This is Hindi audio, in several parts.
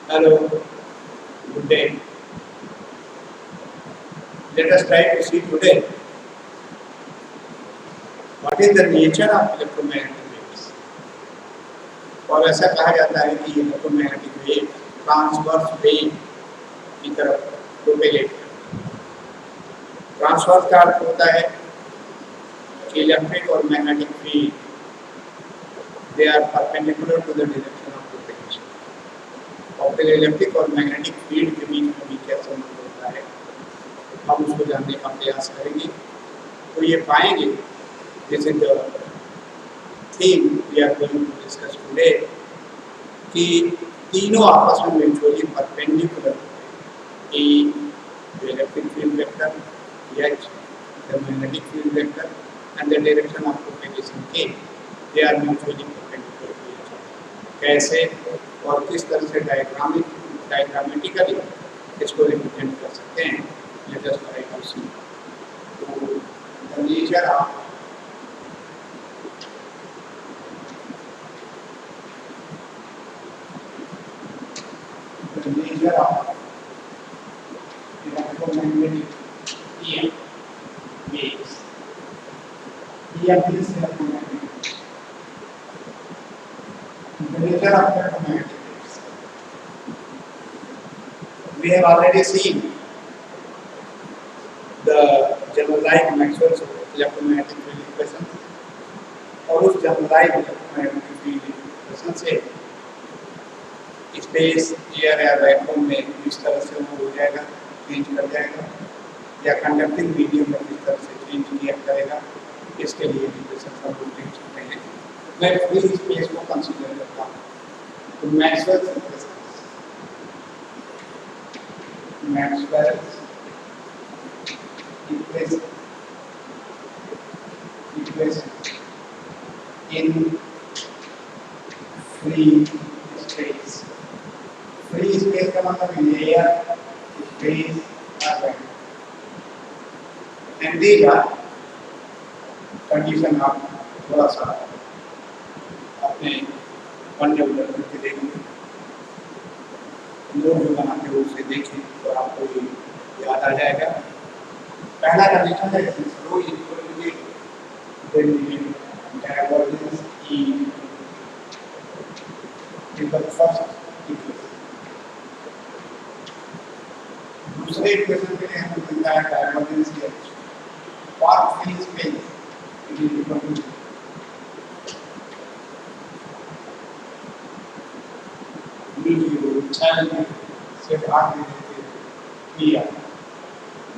Hello, good day. Let us try to see today what is the nature of electromagnetic waves. और ऐसा कहा जाता है कि इलेक्ट्रोमैग्नेटिक वेव ट्रांसवर्स वेव की तरफ प्रोपेगेट करती है। ट्रांसवर्स का अर्थ होता है कि इलेक्ट्रिक और magnetic field they are perpendicular to the direction of propagation. और फिर इलेक्ट्रिक और मैग्नेटिक फील्ड के बीच में भी क्या संबंध होता है, हम उसको जानने का प्रयास करेंगे। तो ये पाएंगे this is the theme we are going to discuss today कि तीनों आपस में म्यूचुअली परपेंडिकुलर कि the electric field vector H, the magnetic field vector and the direction of propagation K, they are mutually perpendicular to each other. कैसे और किस तरह से डायग्रामेटिकली इसको रिप्रेजेंट कर सकते हैं, लेट अस ट्राई टू सी। तो the nature of electromagnetic EM waves. EM is electromagnetic. The nature of electromagnetic waves. We have already seen the generalized Maxwell's electromagnetic field equation. और उस जनरलाइज्ड इलेक्ट्रोमैग्नेटिक फील्ड इक्वेशन से स्पेस एयर या वैक्यूम में इस तरह से वो हो जाएगा, चेंज कर जाएगा, या कंडक्टिंग मीडियम में किस तरह से चेंज किया करेगा, इसके लिए इक्वेशन हम लोग देख सकते हैं। मैं फ्री स्पेस को कंसीडर करता हूँ। तो Maxwell's equation in free space. Free space का मतलब air, space और vacuum. And these are condition आप थोड़ा सा अपने वन डेवलपर करके देखेंगे, लोग जो बनाते हैं उसे देखें तो आपको ये याद आ जाएगा। पहला कंडीशन है rho equal to then divergence E is the first equation. दूसरे इक्वेशन के लिए हमें मिलता है divergence H. For free space it is equal to mu challenge से भाग देते हैं।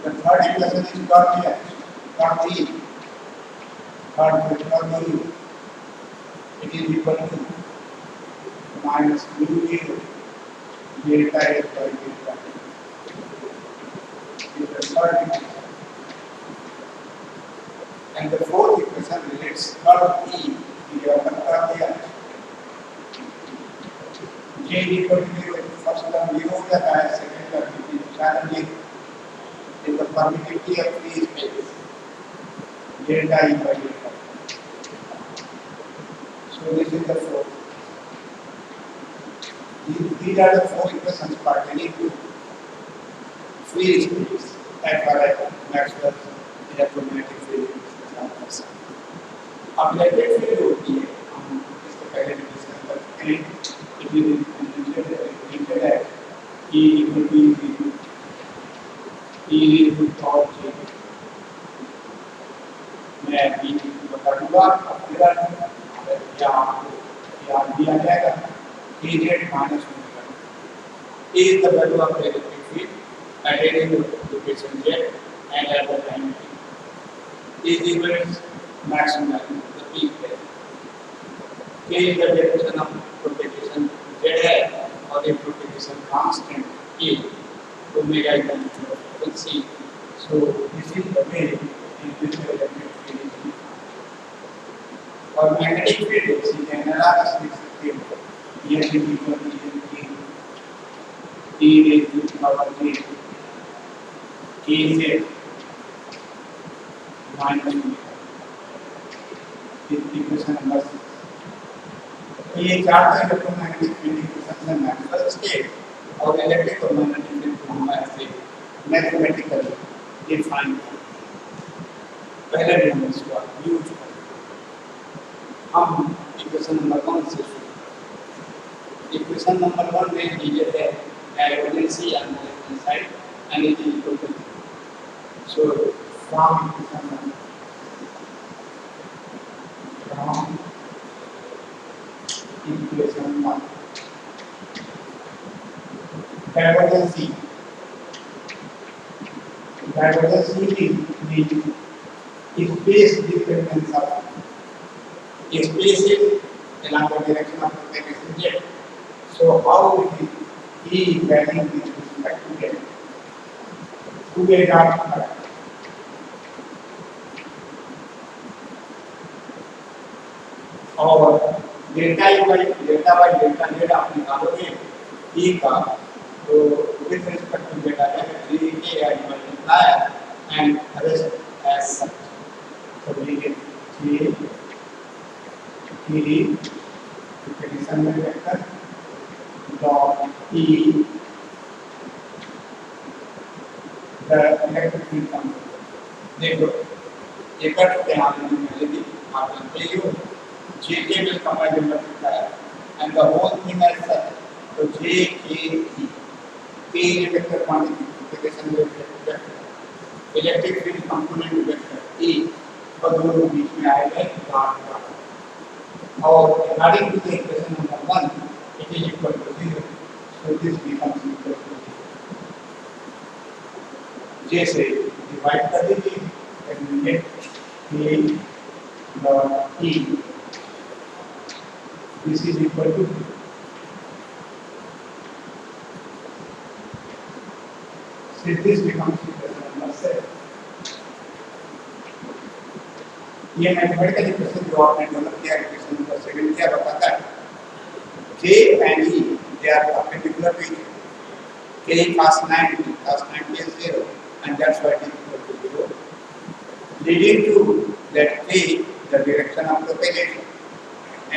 The third equation is curl H. Curl E. It is equal to minus mu zero delta H by delta T. Is the third equation. And the fourth equation relates curl E here curl H. J is equal to 0. First term 0 हो जाता है, second term it is challenging. Is the permittivity of free space delta E by delta. So this is the fourth. These are the four equations pertaining to free space as far as Maxwell's electromagnetic field is concerned. अब इलेक्ट्रिक फील्ड होती है, हम इसके पहले भी डिस्कस कर चुके हैं। इट इज लिमिटेड है E equal to E equal to मैं B बता दूंगा, यहाँ दिया जाएगा AZ minus omega. A is the value of the electric field at any location Z and at the time T. A is the maximum value, the peak value. K is the direction of propagation Z है और ये propagation constant A. Omega is the number of frequency. So this is the way in which the electric field is defined. और मैग्नेटिक फील्ड इसी के एनालॉगस लिख सकते हो, ये equal to E raised to the power K से माइनस omega. Equation number 6। तो ये चार इलेक्ट्रोमैग्नेटिक फील्ड इक्वेशन है मैक्सवेल्स के, और इलेक्ट्रिक और मैग्नेटिक फील्ड को हम ऐसे मैथमेटिकली डिफाइन करते हैं। पहले भी हम इसको यूज करते हैं। हम इक्वेशन नंबर 1 से शुरू करते हैं। इक्वेशन नंबर 1 में दिया है डायवर्जेंसी on the left side and it is equal to 0. So from equation 1 divergence means space dependence of space is along the direction of propagation jet. So how it is E varying with respect to jet? To a dot और delta u by delta z आप निकालोगे ई का तो with respect to delta z E के I multiply and rest as such तो we get J E definition में vector dot E the electric field देखो एक ध्यान में पहले भी आप जानते हो JK will combine the multiplier and the whole thing as such. So JKE, K is vector quantity, multiplication with vector, electric field component vector E, और दोनों बीच में आएगा डॉट और according to the equation number 1, it is equal to 0. So this becomes equal to 0. J से divide कर दीजिए and we get K dot E. This is equal to so this becomes equation number 7. ये मैथमेटिकल इक्वेशन जो आपने डेवलप किया इक्वेशन नंबर 7 क्या बताता है J and E they are perpendicular to each other. K cos 90 is 0 and that's why it is equal to 0 leading to that K the direction of propagation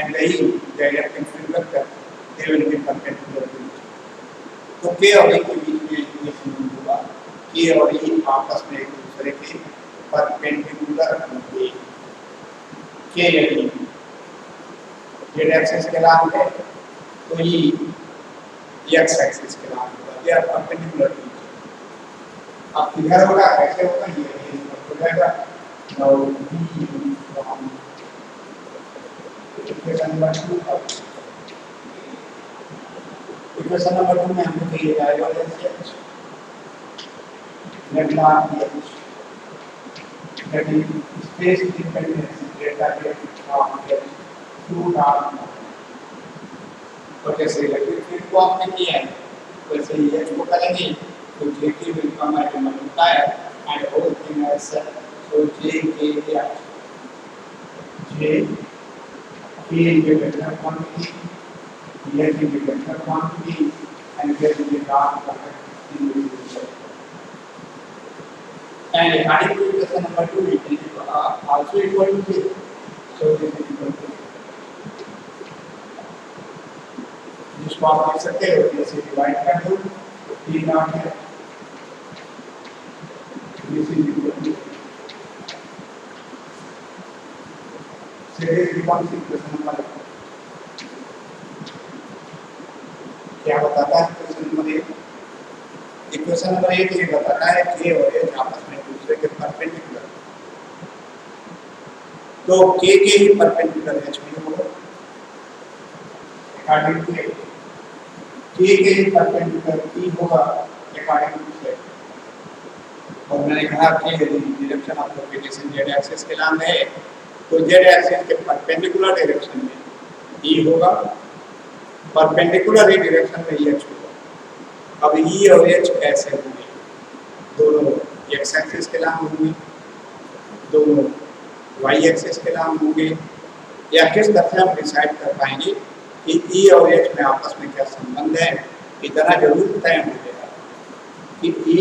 and the E the electric field vector they will be perpendicular to each other. तो K और E के बीच में इक्वेशन होगा K और E आपस में एक दूसरे के परपेंडिकुलर होंगे K और E z एक्सिस के लंब है तो E x एक्सिस के लंब होगा they are perpendicular to each other. अब किधर होगा कैसे होगा ये हो जाएगा now B from equation number 2 अब इक्वेशन नंबर 2 में हमने दिए divergence H net mark H that is space dependence delta H of H 2 dot और जैसे इलेक्ट्रिक फील्ड को आपने किया है वैसे ही H को करेंगे तो J की will come at multiplier and whole thing as so J के J K is a vector quantity, H is a vector quantity, and there is a dot product in between. And according to equation number 2, it is also equal to 0. So this is equal to 0. जिसको आप देख सकते हो जैसे डिवाइड कर दो तो 3 डॉट है. This is equal to 0. becomes equation number क्या बताता है इक्वेशन नंबर 1 इक्वेशन नंबर 1 ये बताता है K और H आपस में दूसरे के परपेंडिकुलर तो K के ही परपेंडिकुलर H भी होगा अकॉर्डिंग टू K के ही परपेंडिकुलर E होगा अकॉर्डिंग टू और मैंने कहा कि direction of propagation z axis के लंब है तो z एक्सिस के परपेंडिकुलर डायरेक्शन में E होगा परपेंडिकुलर ही डायरेक्शन में H होगा. अब E और H कैसे होंगे दोनों x एक्सिस के लंब होंगे दोनों y एक्सिस के लंब होंगे या किस तरह से हम डिसाइड कर पाएंगे कि E और H में आपस में क्या संबंध है इतना जरूर तय हो जाएगा कि E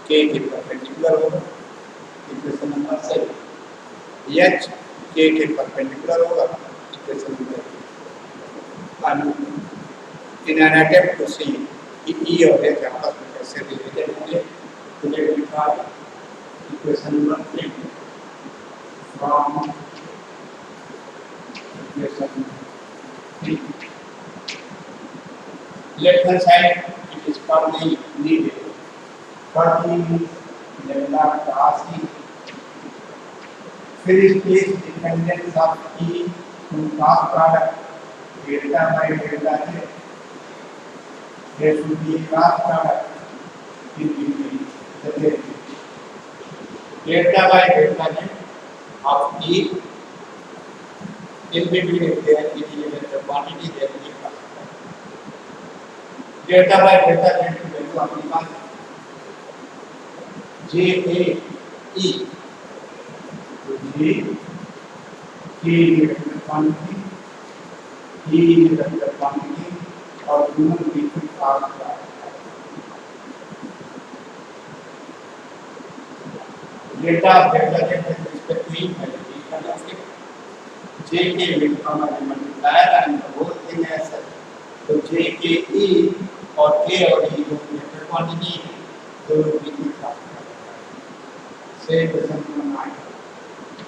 K के परपेंडिकुलर होगा इक्वेशन नंबर 7 H K के परपेंडिकुलर होगा equation number 1 in an attempt to see कि ई और एच आपस में कैसे रिलेटेड होंगे। तो ये लिखा equation number 3 from equation 3 left hand side it is probably needed for the lambda class E. फिर इस case dependence of E from cross product delta by delta J. There should be a cross product in between the J. Delta by delta J of E in between if there is a quantity there is a cross product. Delta by delta J की वैल्यू अपने पास J A E तो J K vector quantity E vector quantity और दोनों बिल्कुल पास है। डेटा वेक्टर के रिस्पेक्ट में वैल्यू करना है J के वेक्टर में मल्टीप्लायर एंड होल थिंग है सर। तो J के E और K और E दोनों वेक्टर क्वांटिटी दोनों बिल्कुल पास है। से question number 9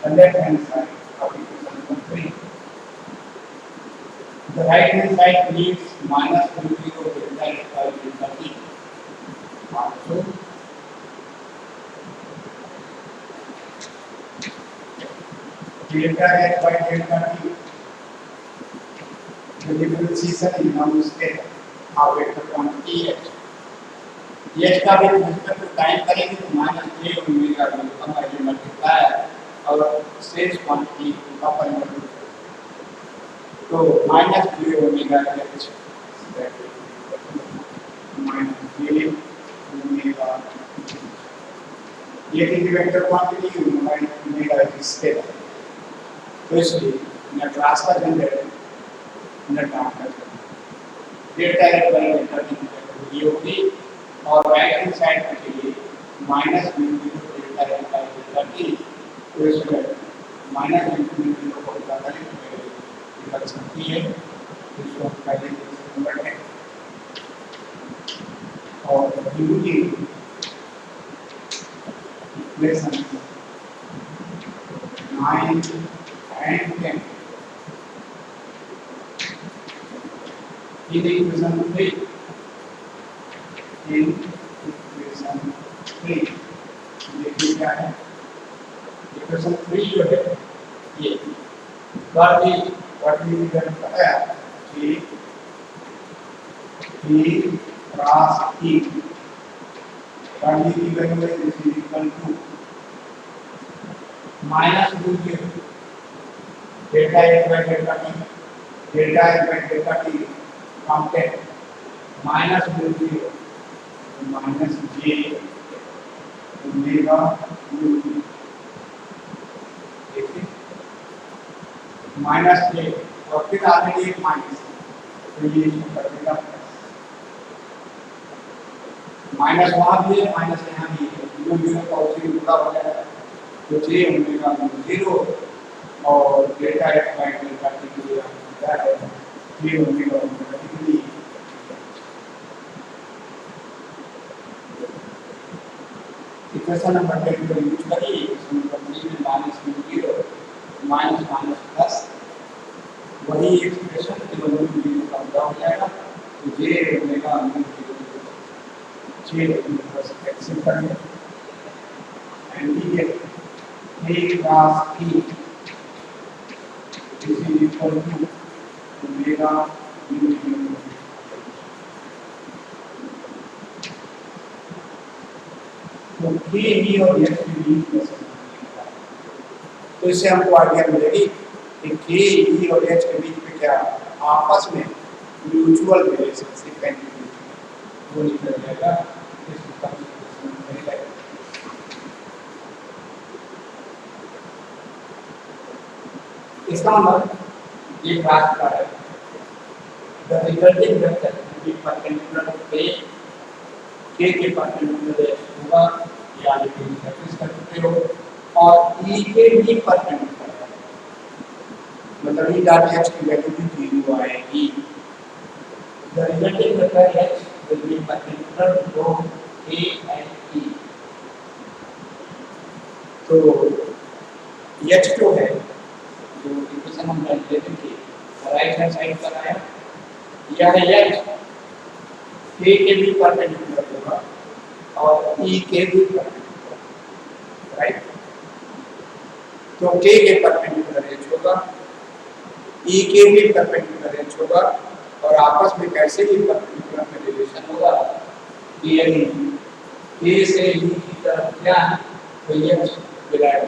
the left hand side of equation number 3. The right hand side leaves minus mu0 delta x by delta t. Also, delta x by delta t. The differentiation in हम उसके वेक्टर क्वांटिटी h. h का भी रिस्पेक्ट टू टाइम करेंगे तो माइनस j ओमेगा हमारे मल्टीप्लाई और शेष क्वांटिटी का परिवर्तन तो minus j omega h minus j omega ये की वेक्टर क्वांटिटी ओमेगा स्केलर तो इसलिए मैं क्लास का जनरेटर मैं काम करता हूँ delta x by delta t की वैल्यू ये होगी और राइट हैंड साइड के लिए minus mu0 delta x by delta t तो इसमें माइनस mu0 को निकालना निकल सकती है इसको पहले नंबर है और UT equation 9 and 10 in equation 3 in equation 3 देखिए क्या है इक्वेशन 3 जो है ये वर्टी पता है कि E क्रॉस E वर्टी की वैल्यू है is equal to minus mu0 delta x by delta t delta x by delta t constant minus mu0 minus j omega mu0 देखिए माइनस j और फिर आगे एक माइनस तो ये इसको कर देगा माइनस वहां भी है माइनस यहाँ भी है mu0 का उसी जुड़ा हो जाएगा तो j ओमेगा mu0 और delta x by delta t के लिए हम क्या है j ओमेगा ओमेगा t के लिए इक्वेशन नंबर 10 को यूज करिए इक्वेशन नंबर 3 में minus mu0 minus minus plus वही एक्सप्रेशन केवल mu0 का पूरा हो जाएगा तो j omega mu0 j omega से सिंपल है एंड ये a cross e is equal to omega mu0 तो k e और h के बीच में तो इससे हमको आइडिया मिलेगी कि k e और h के बीच में क्या आपस में म्यूचुअल रिलेशनशिप है वो निकल जाएगा इसका मतलब ये क्लास का है the resulting vector B perpendicular to k के परपेंडिकुलर होगा या लिखिए प्रैक्टिस कर सकते हो और e के भी परपेंडिकुलर है मतलब e डॉट h की वैल्यू भी 0 आएगी the resulting vector h will be perpendicular to both A and E. तो H जो है, जो इक्वेशन हम लेते थे, राइट हैंड साइड पर आया, यह है H, K के भी परपेंडिकुलर होगा और E के भी परपेंडिकुलर, राइट। तो K के परपेंडिकुलर H होगा, E के भी परपेंडिकुलर H होगा, और आपस में कैसे भी परपेंडिकुलर में रिलेशन होगा कि यदि K से E की तरफ जाए तो H विलायक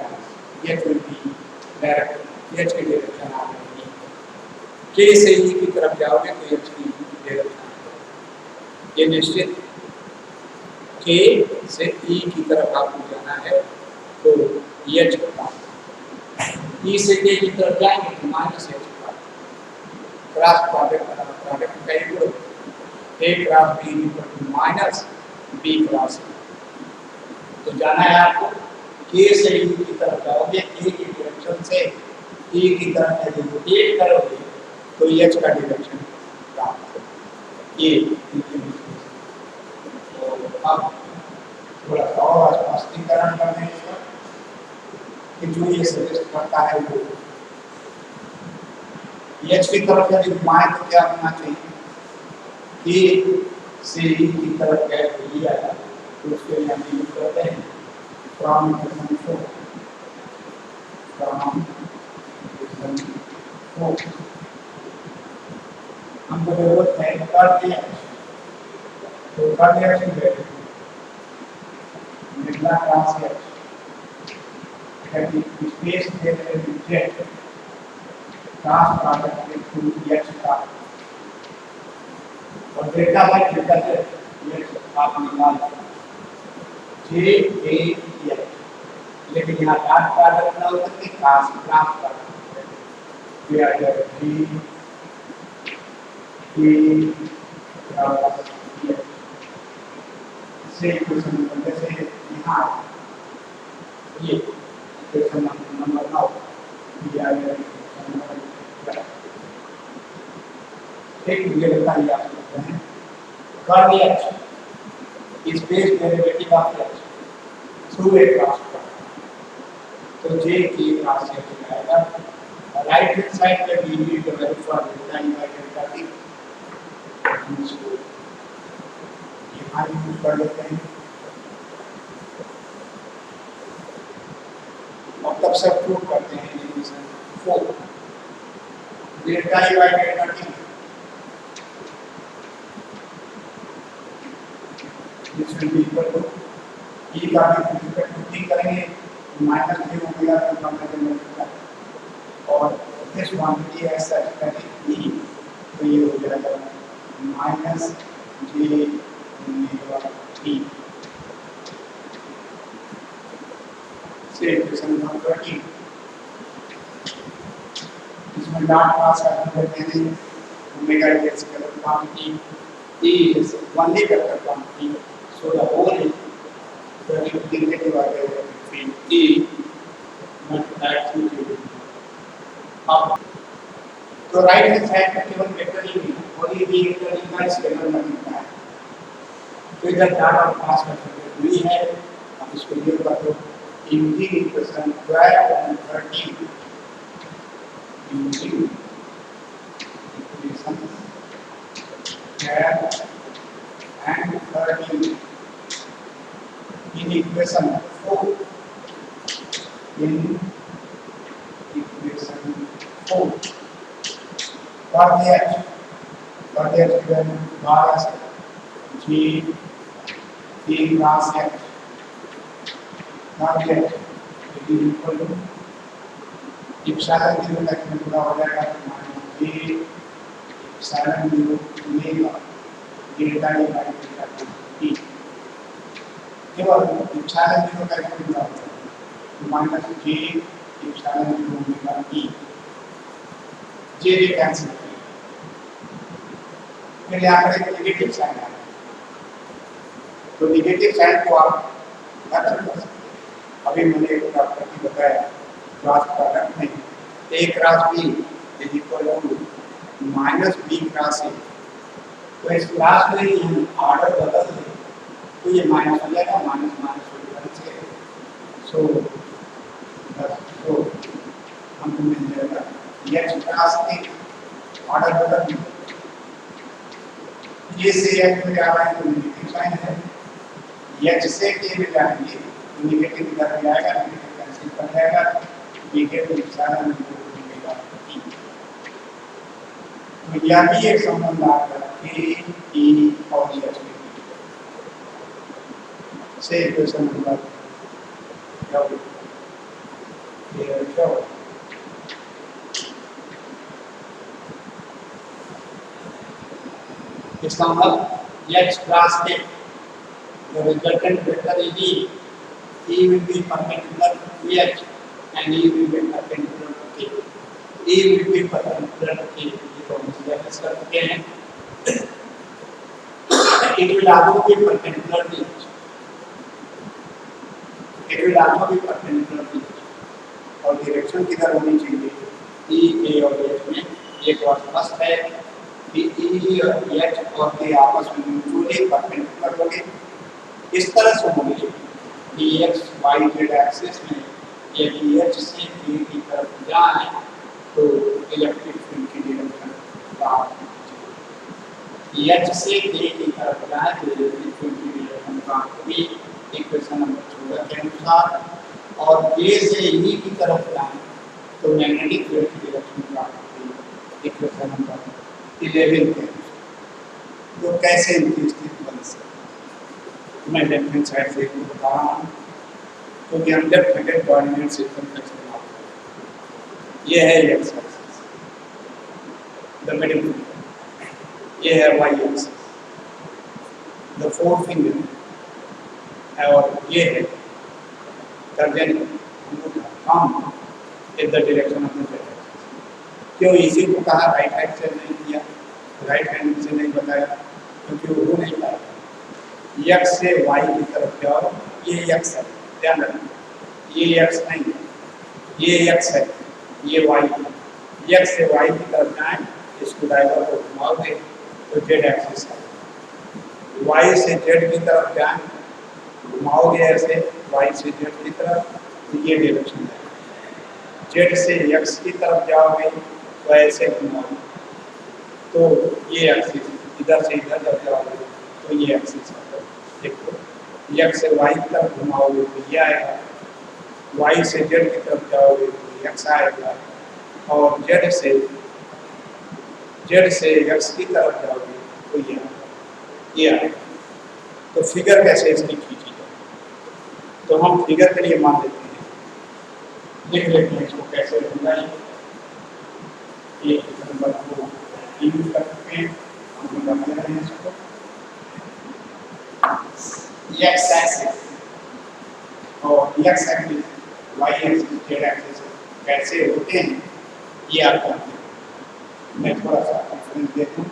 H will be direct, H की डायरेक्शन आ जाएगी। K से E की तरफ जाओगे तो H की डायरेक्शन, ये निश्चित। K से E की तरफ आपको जाना है तो H होगा, E से K की तरफ जाएंगे तो माइनस H होगा। क्रॉस प्रोडक्ट का ये करो, A cross B equal to minus B cross E। तो जाना है आपको, K से E की तरफ जाओगे, K की डायरेक्शन से E की तरफ यदि रोटेट करोगे तो H का डायरेक्शन प्राप्त होगा। ये तो अब थोड़ा सा और स्पष्टीकरण करने इसका कि जो ये सजेस्ट करता है वो H की तरफ यदि घुमाए तो क्या होना चाहिए, K से E की तरफ गैप लिया जाए तो उसके लिए हम यूज करते हैं from equation 4 हमको जरूरत है कर दिया तो कर दिया निकला क्रॉस H कि स्पेस दे रिजेक्ट क्रॉस प्रोडक्ट के थ्रू H का और delta by delta Z H आप निकाल J A H, लेकिन यहाँ क्रॉस प्रोडक्ट ना हो सकती, क्रॉस प्रोडक्ट ये आ जाएगा G K क्रॉस H से इक्वेशन नंबर से यहाँ ये इक्वेशन नंबर 9 ये आ गया एक ये बताइए आप सकते हैं कर दिया space derivative of H through a cross product तो J की क्रॉस H आएगा, राइट हैंड साइड पे भी the value for delta E bye delta T यहाँ यूज कर लेते हैं और तब सब्स्टिट्यूट करते हैं equation 4 delta E bye delta T this will be equal to E का भी रिस्पेक्ट टू T करेंगे माइनस J ओमेगा का कॉम्प्लीमेंट मल्टीप्लाई और दिस क्वांटिटी है सच दैट E तो ये हो जाएगा माइनस J ओमेगा T से इक्वेशन नंबर 13 इसमें डॉट पास करते हैं omega is scalar quantity E is only vector quantity, so the whole is the derivative between E multiplied through J. अब तो राइट हैंड साइड में केवल वेक्टर ही नहीं, और ये भी वेक्टर ही का स्केलर मल्टीप्लाई है। तो इधर डॉट और पास करते हुए है, अब इसको ये कर दो in the equation 12 and 13 using equation and 13 in equation 4 in equation 4 for the given bar as G T cross H for the is equal to epsilon 0 तक में पूरा हो जाएगा तो G epsilon 0 omega delta E bye delta T केवल epsilon 0 का पूरा हो जाएगा minus J epsilon 0 omega T J cancel फिर यहाँ पर एक नेगेटिव साइन है तो नेगेटिव साइन को आप खत्म कर सकते हैं। अभी मैंने एक प्रॉपर्टी बताया क्रॉस प्रोडक्ट में A cross B is equal to minus B cross A तो इस क्लास में हम ऑर्डर बदल दें तो ये माइनस हो जाएगा, माइनस माइनस हो जाएगा। सो बस तो हमको मिल जाएगा x क्लास के ऑर्डर बदल दें। ये से x में जा रहा है तो नेगेटिव साइन है, x से k में जाएंगे तो नेगेटिव इधर जाएगा, नेगेटिव कैंसिल कर जाएगा, नेगेटिव साइन मिलेगा। तो यह भी एक संबंध आ गया k e और h से इक्वेशन नंबर क्या इसका मतलब x class के the resultant vector is E will be perpendicular to h and E will be perpendicular to k. E will be perpendicular to k. ये तो हम डिस्कस कर चुके हैं। It will also be perpendicular to h. It will also be perpendicular to h. और डायरेक्शन किधर होनी चाहिए? E, A और H में एक और स्पष्ट है कि E और H और K आपस में म्यूचुअली परपेंडिकुलर होंगे। इस तरह से होंगे कि x, y, z एक्सिस में यदि H से K की तरफ जाए तो इलेक्ट्रिक फील्ड की डायरेक्शन प्राप्त होगी। H से K की तरफ जाए तो इलेक्ट्रिक फील्ड की डायरेक्शन प्राप्त होगी इक्वेशन नंबर 14 के अनुसार, और K से E की तरफ जाए तो मैग्नेटिक फील्ड की डायरेक्शन प्राप्त होगी इक्वेशन नंबर 11 के अनुसार। तो कैसे इनकी स्थिति बन सकती है मैं लेफ्ट हैंड साइड से बता रहा हूँ, क्योंकि हम लेफ्ट हैंडेड कोऑर्डिनेट सिस्टम का इस्तेमाल करेंगे। ये है x एक्सिस, द मिडिल, ये है y axis, the four finger, और ये है तर्जनी हम in the direction of the z axis. क्यों इसी को कहा राइट हैंड से नहीं किया, राइट हैंड से नहीं बताया, क्योंकि वो हो नहीं पाया। x से y की तरफ जाओ, ये x है, ध्यान रखना, ये x नहीं है, ये x है, ये y है। x से y की तरफ जाएं, इसको डायवर को घुमाओगे तो z एक्सिस है। y से z की तरफ जाएं, घुमाओगे ऐसे y से z की तरफ, तो ये डायरेक्शन है। z से x की तरफ जाओगे तो ऐसे घुमाओगे तो ये एक्सिस, इधर से इधर जब जाओगे तो ये एक्सिस है। देखो x से y की तरफ घुमाओगे तो ये आएगा, y से z की तरफ जाओगे तो x आएगा, और z से x की तरफ जाओगे तो ये आएगा। तो फिगर कैसे इसकी खींची जाए, तो हम फिगर के लिए मान लेते हैं, लिख लेते हैं इसको कैसे होगा। ये नंबर को यूज कर सकते हैं, हम बता रहे हैं इसको x एक्सिस और x axis, y axis, z axis कैसे होते हैं ये आप जानते हैं। मैं थोड़ा सा रेफरेंस दे दूं।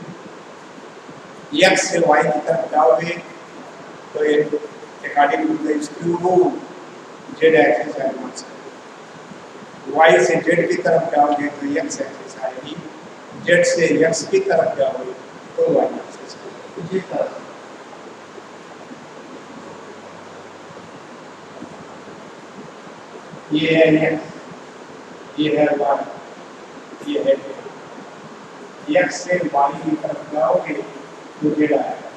x से y की तरफ जाओगे तो ये according to the screw rule z axis है, y से z की तरफ जाओगे तो x एक्सिस आएगी, z से x की तरफ जाओगे तो y एक्सिस आएगी। इसी तरह ये है x, ये है y, ये है x से y की तरफ जाओगे तो z आएगा,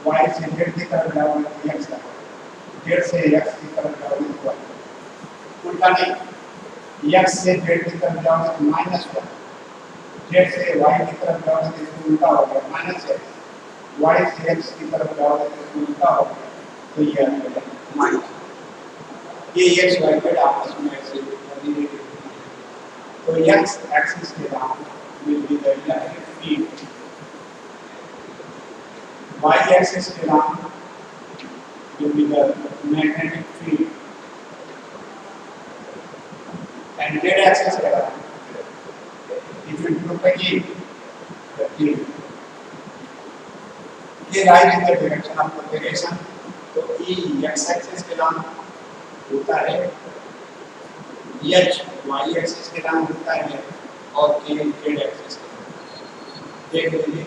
y से z की तरफ जाओगे तो x आएगा, z से x की तरफ जाओगे तो y। उल्टा नहीं, x से z की तरफ जाओगे तो माइनस y, z से y की तरफ जाओगे तो इसको उल्टा हो गया माइनस x, y से x की तरफ जाओगे तो इसको उल्टा हो गया, तो ये आएगा माइनस। ये x y z आपस में ऐसे तो x एक्सिस के नाम will be the electric field, y axis के नाम will be the magnetic field, and z axis के नाम it will propagate the field. ये right in the direction of propagation, तो E x axis के नाम होता है, H y एक्सिस के नाम होता है, और K z एक्सिस के नाम। देख लीजिए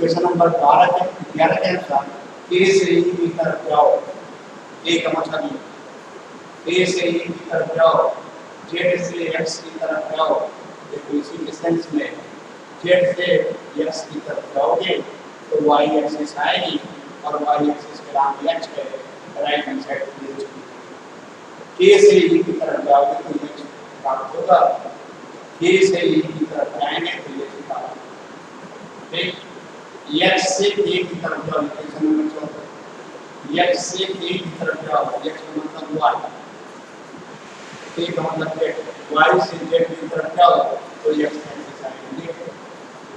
क्वेश्चन नंबर 12 के 11 के अनुसार ए से ई की तरफ जाओ, ए का मतलब ए से ई की तरफ जाओ, जेड से एक्स की तरफ जाओ, देखो इसी डिस्टेंस में जेड से एक्स की तरफ जाओगे तो वाई एक्सिस आएगी और वाई एक्सिस के नाम एक्स है, राइट हैंड साइड पे के से ई की तरफ जाओगे तो ये प्राप्त होगा, के से ई की तरफ जाएंगे तो ये प्राप्त होगा। ठीक, x से k की तरफ जाओ, इक्वेशन नंबर 14, x से k की तरफ जाओ, x का मतलब y, k का मतलब z, y से z की तरफ जाओ तो x एक्सिस आएगी,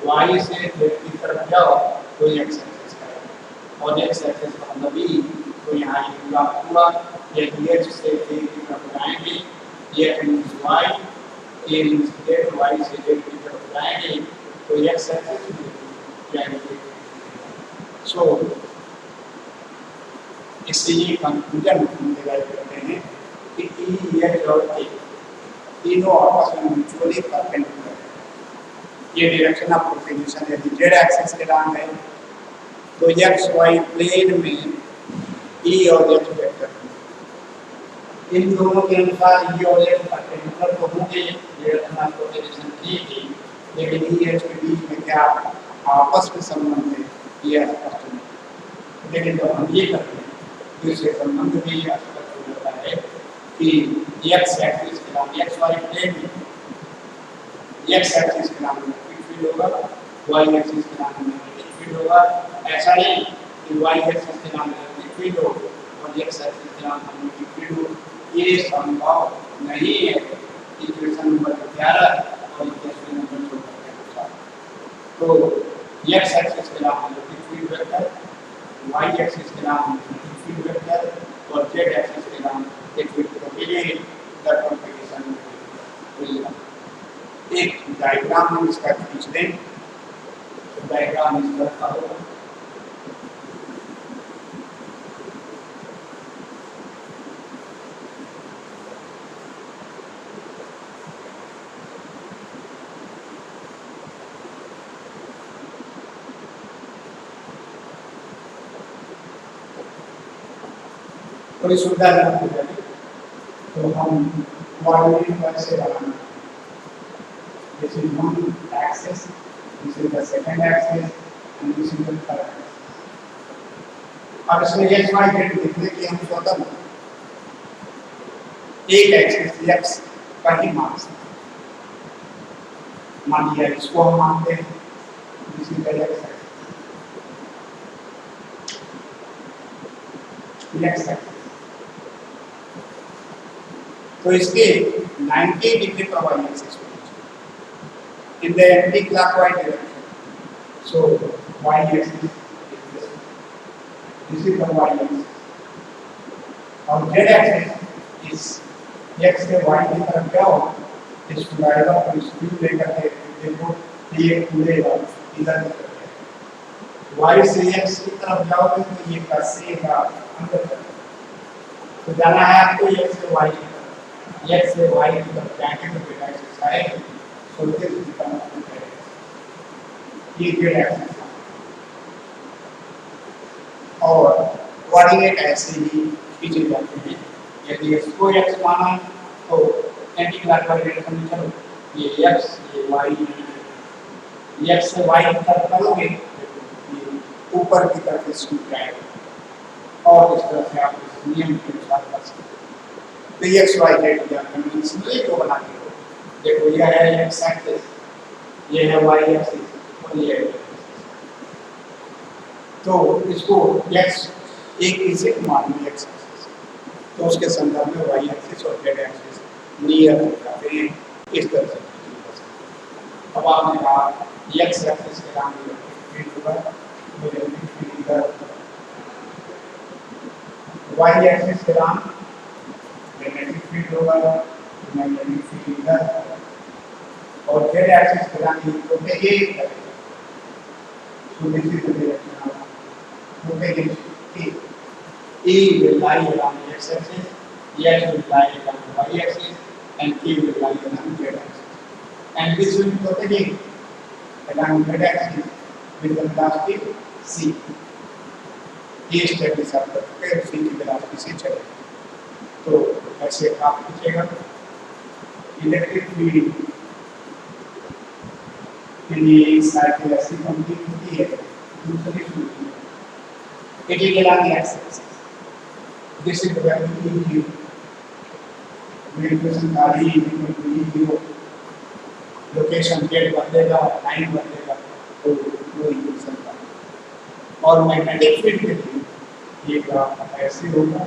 y से z की तरफ जाओ तो x एक्सिस आएगा और x एक्सिस का मतलब e, तो यहाँ ये प्राप्त हुआ, ये h से k की तरफ जाएंगे, x means y, k means z, y से z की तरफ जाएंगे तो x एक्सिस जाएंगे। सो इससे ये कंक्लूजन हम डिराइव करते हैं कि ई एक्स और के तीनों आपस में म्यूचुअली परपेंडिकुलर है। ये डायरेक्शन ऑफ प्रोपेगेशन है, जेड एक्सिस के नाम है तो एक्स वाई प्लेन में ई और एच वेक्टर, इन दोनों के अनुसार ई और एच परपेंडिकुलर तो होंगे, डायरेक्शन ऑफ प्रोपेगेशन की थी, लेकिन ई एच के बीच में क्या आपस में संबंध है ये स्पष्ट नहीं। लेकिन जब हम ये करते हैं तो इससे संबंध भी स्पष्ट हो जाता है कि एक्स एक्सिस के नाम एक्स वाई प्लेन में एक्स एक्सिस के नाम इलेक्ट्रिक फील्ड होगा, वाई एक्सिस के नाम मैग्नेटिक फील्ड होगा। ऐसा नहीं कि वाई एक्सिस के नाम इलेक्ट्रिक फील्ड हो और एक्स एक्सिस के नाम मैग्नेटिक फील्ड हो, ये संभव नहीं है। इक्वेशन नंबर 11 और इक्वेशन नंबर 14 के अनुसार तो एक्स एक्सिस के नाम electric field vector, Y axis के नाम मैग्नेटिक फील्ड वेक्टर और जेड एक्सिस के नाम इलेक्ट्रिक फील्ड प्रोपेगेशन। एक डायग्राम हम इसका खींच दें तो डायग्राम इस तरह का होगा। थोड़ी सुविधाजनक हो जाएगी तो हम कोऑर्डिनेट कैसे बनाना, this is one axis, this is the second axis and this is the third axis। अब इसमें x y z लिखने की हम स्वतंत्र एक एक्सिस x का ही मान सकते हैं, मान लिया इसको हम मानते हैं this is the x axis तो इसके 90 डिग्री पर y axis in the anti-clockwise direction. So y axis is this. This is the y axis. और z axis is x से y की तरफ जाओ, इसको लाएगा और इसको लेकर के देखो ये खुलेगा इधर y से x की तरफ जाओगे तो ये कसेगा अंदर, तो जाना है आपको x से y की तरफ, x से y की तरफ जाएंगे तो बेटा एक्सिस आएगा, so this is the ये जेड एक्सिस और कोऑर्डिनेट ऐसे ही खींचे जाते हैं। यदि इसको x माना तो एंटी क्लॉकवाइज डायरेक्शन में चलो, ये x ये y, x से y की तरफ करोगे ये ऊपर की तरफ इसको जाएगा और इस तरह से आप इस नियम के अनुसार कर सकते हैं। तो x y z या कन्वेंशनली जो बनाते हो, देखो यह है x एक्सिस, ये है y एक्सिस और ये है, तो इसको x एक इसे मान लिया x एक्सिस, तो उसके संदर्भ में y एक्सिस और z एक्सिस नियर हो जाते हैं इस तरह से। अब आपने कहा x एक्सिस के नाम इलेक्ट्रिक फील्ड होगा, इलेक्ट्रिक फील्ड इधर, y एक्सिस के नाम मैग्नेटिक फील्ड होगा, मैग्नेटिक फील्ड इधर, और z एक्सिस के नाम प्रोपेगेट करेगा, so this is the direction of propagation. E will lie along the x-axis, H will lie along the y-axis, and K will lie along the z-axis. And this will propagate along the z-axis with velocity c, ये स्टेटस आप कर चुके हैं, c की वेलोसिटी से चले। तो ऐसे आप लिखिएगा इलेक्ट्रिक फील्ड के लिए एक साइकिल ऐसी कंप्लीट होती है, दूसरी होती है। It is along the axis. This is the value of equation का ही जीरो लोकेशन डेट बदलेगा, टाइम बदलेगा, तो वो इक्वेशन का। और मैग्नेटिक फील्ड के लिए ये ग्राफ ऐसे होगा,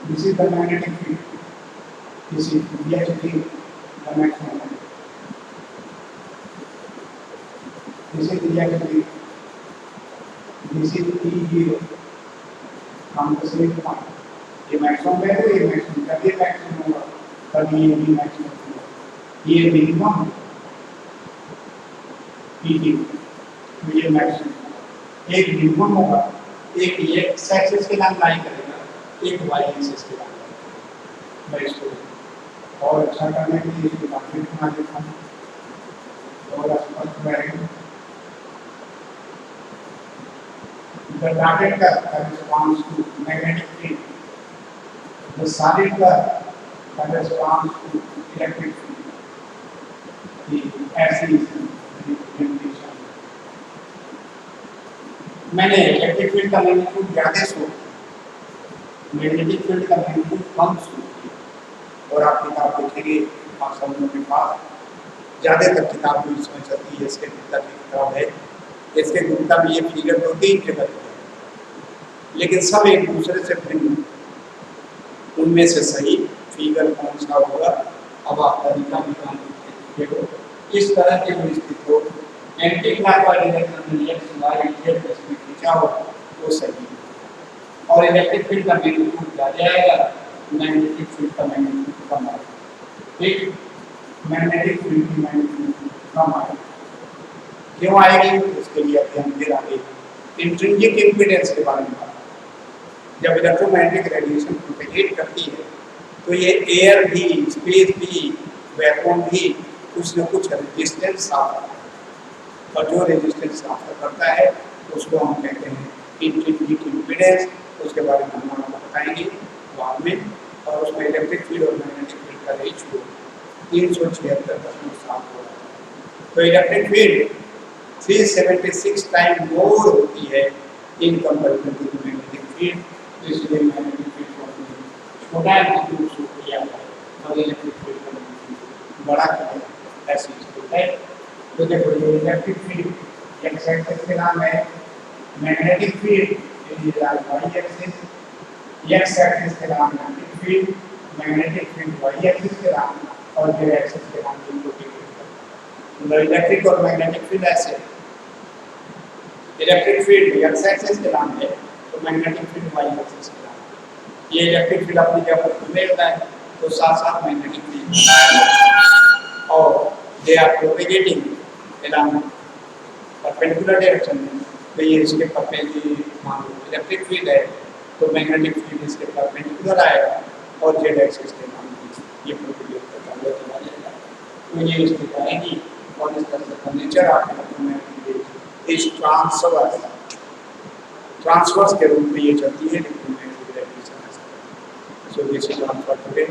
this is the magnetic field, this is the maximum, this is the field, this is E0 from the same point. ये मैक्सिमम वैल्यू, ये मैक्सिमम, तब ये मैक्सिमम होगा, तब ये भी मैक्सिमम होगा। ये मिनिमम E0, तो ये मैक्सिमम। एक मिनिमम होगा, एक ये एक्स एक्सिस के नाम लाई करेगा, एक वाई एक्सिस के नाम करेगा। मैं इसको और अच्छा करने के लिए इसको काफी बना देता हूँ, और स्पष्ट रहेगा। The dotted curve corresponds to magnetic field. The solid curve corresponds to electric field. The ऐसी रिप्रेजेंटेशन। मैंने इलेक्ट्रिक फील्ड का मैग्नीट्यूड ज्यादा शो, मैग्नेटिक फील्ड का मैग्नीट्यूड कम शो, और आप किताब देखेंगे, आप सब लोगों के पास ज्यादातर किताब भी इसमें चलती है। इसके गुप्ता की किताब है, इसके गुप्ता में ये फिगर 2-3 जगह है, लेकिन सब एक दूसरे से भिन्न। उनमें से सही फिगर कौन सा होगा, अब आप तरीका निकाल देखो। इस तरह के जो स्थित हो, एंटी क्लॉकवाइज डायरेक्शन में एक्स वाई जेड में खींचा हो, वो सही है। और इलेक्ट्रिक फील्ड का मैग्नीट्यूड ज्यादा आएगा, मैग्नेटिक फील्ड का मैग्नीट्यूड कम आएगा। ठीक, मैग्नेटिक फील्ड की मैग्नीट्यूड कम आएगा। क्यों आएगी, उसके लिए अध्ययन फिर आगे इंट्रिंसिक इम्पीडेंस के बारे में बात। जब इलेक्ट्रोमैग्नेटिक रेडिएशन प्रोपेगेट करती है, तो ये एयर भी, स्पेस भी, वैक्यूम भी कुछ न कुछ रेजिस्टेंस साफ करता है, और जो रेजिस्टेंस साफ करता है उसको हम कहते हैं इंट्रिंसिक इम्पीडेंस। उसके बारे में हम आपको बताएंगे बाद में। और उसमें इलेक्ट्रिक फील्ड और मैग्नेटिक फील्ड का रेशियो 376.7 हो रहा है। तो इलेक्ट्रिक फील्ड 376 टाइम मोर होती है in comparison to magnetic field. इसलिए मैग्नेटिक फील्ड को हमने छोटा एम्पलीट्यूड शो किया है और इलेक्ट्रिक फील्ड को हमने बड़ा किया है, ऐसी स्थिति है। तो देखो, ये इलेक्ट्रिक फील्ड एक्स एक्सिस के नाम है, magnetic field Y axis, X axis के नाम magnetic field, magnetic field Y axis के नाम, और जेड एक्सिस के नाम तो इलेक्ट्रिक और मैग्नेटिक फील्ड ऐसे। इलेक्ट्रिक फील्ड एक्स एक्सिस के नाम है, तो मैग्नेटिक फील्ड वाई एक्सिस के नाम। ये इलेक्ट्रिक फील्ड अपनी जगह पर घूमे रहता है, तो साथ साथ मैग्नेटिक फील्ड, और they are propagating along perpendicular direction में। तो ये इसके परपेंडिकुलर, मान लो इलेक्ट्रिक फील्ड है, तो मैग्नेटिक फील्ड इसके परपेंडिकुलर आएगा, और जेड एक्सिस के नाम ये प्रोपेगेट करता हुआ चला जाएगा। तो ये स्थिति आएगी, और इस तरह से नेचर आपको इस ट्रांसवर्स के रूप में ये चलती है, लेकिन मैं so this is transfer today.